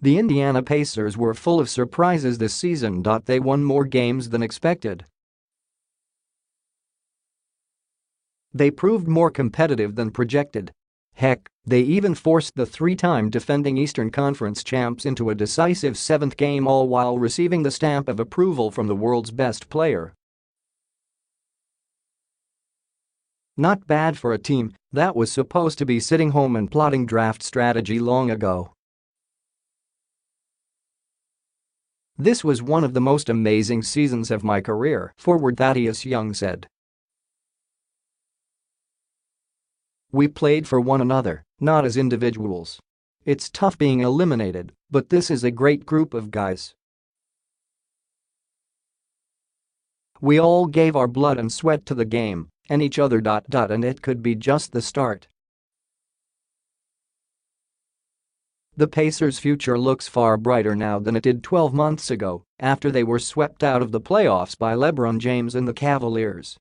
The Indiana Pacers were full of surprises this season. They won more games than expected. They proved more competitive than projected. Heck, they even forced the three-time defending Eastern Conference champs into a decisive seventh game, all while receiving the stamp of approval from the world's best player. Not bad for a team that was supposed to be sitting home and plotting draft strategy long ago. "This was one of the most amazing seasons of my career," forward Thaddeus Young said. "We played for one another, not as individuals. It's tough being eliminated, but this is a great group of guys. We all gave our blood and sweat to the game and each other. And it could be just the start." The Pacers' future looks far brighter now than it did 12 months ago after they were swept out of the playoffs by LeBron James and the Cavaliers.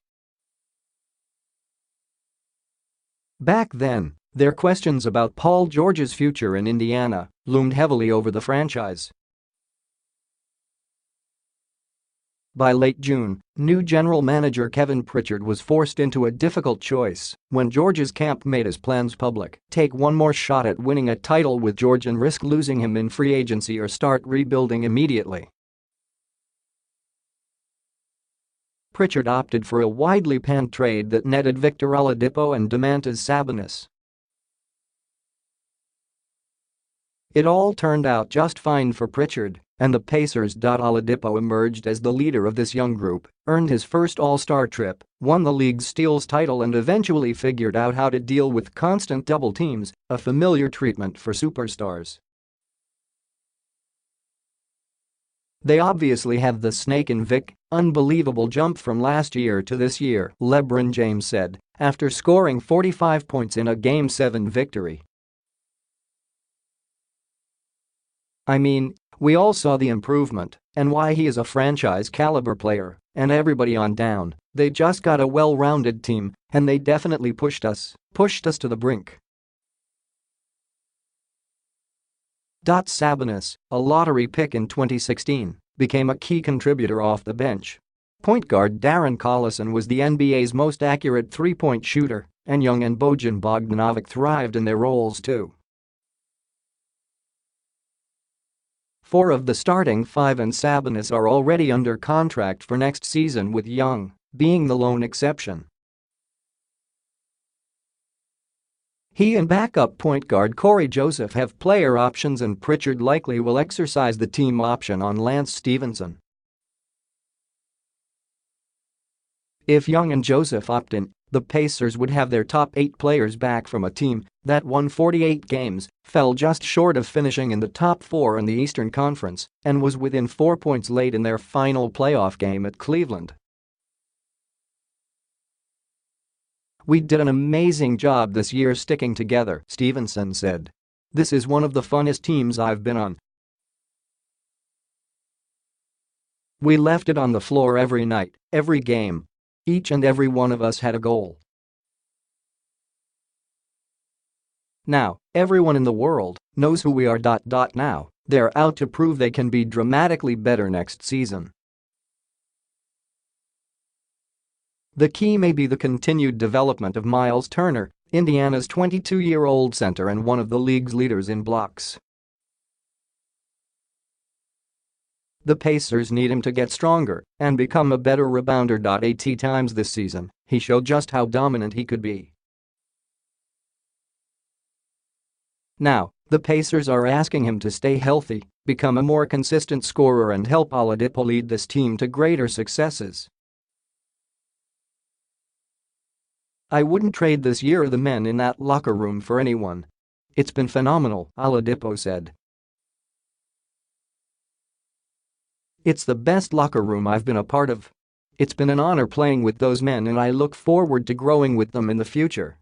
Back then, their questions about Paul George's future in Indiana loomed heavily over the franchise. By late June, new general manager Kevin Pritchard was forced into a difficult choice when George's camp made his plans public: take one more shot at winning a title with George and risk losing him in free agency, or start rebuilding immediately. Pritchard opted for a widely panned trade that netted Victor Oladipo and Domantas Sabonis. It all turned out just fine for Pritchard, and the Pacers. Oladipo emerged as the leader of this young group, earned his first All-Star trip, won the league's steals title, and eventually figured out how to deal with constant double teams, a familiar treatment for superstars. "They obviously have the snake in Vic, unbelievable jump from last year to this year," LeBron James said, after scoring 45 points in a Game 7 victory. "I mean, we all saw the improvement and why he is a franchise-caliber player, and everybody on down. They just got a well-rounded team, and they definitely pushed us to the brink." Sabonis, a lottery pick in 2016, became a key contributor off the bench. Point guard Darren Collison was the NBA's most accurate three-point shooter, and Young and Bojan Bogdanovic thrived in their roles too. 4 of the starting 5 and Sabonis are already under contract for next season, with Young being the lone exception. He and backup point guard Corey Joseph have player options, and Pritchard likely will exercise the team option on Lance Stevenson. If Young and Joseph opt in, the Pacers would have their top 8 players back from a team that won 48 games, fell just short of finishing in the top 4 in the Eastern Conference, and was within 4 points late in their final playoff game at Cleveland. "We did an amazing job this year sticking together," Stevenson said. "This is one of the funnest teams I've been on. We left it on the floor every night, every game. Each and every one of us had a goal. Now, everyone in the world knows who we are. Now, they're out to prove they can be dramatically better next season." The key may be the continued development of Miles Turner, Indiana's 22-year-old center and one of the league's leaders in blocks. The Pacers need him to get stronger and become a better rebounder. At times this season, he showed just how dominant he could be. Now, the Pacers are asking him to stay healthy, become a more consistent scorer, and help Oladipo lead this team to greater successes. "I wouldn't trade this year or the men in that locker room for anyone. It's been phenomenal," Oladipo said. "It's the best locker room I've been a part of. It's been an honor playing with those men, and I look forward to growing with them in the future."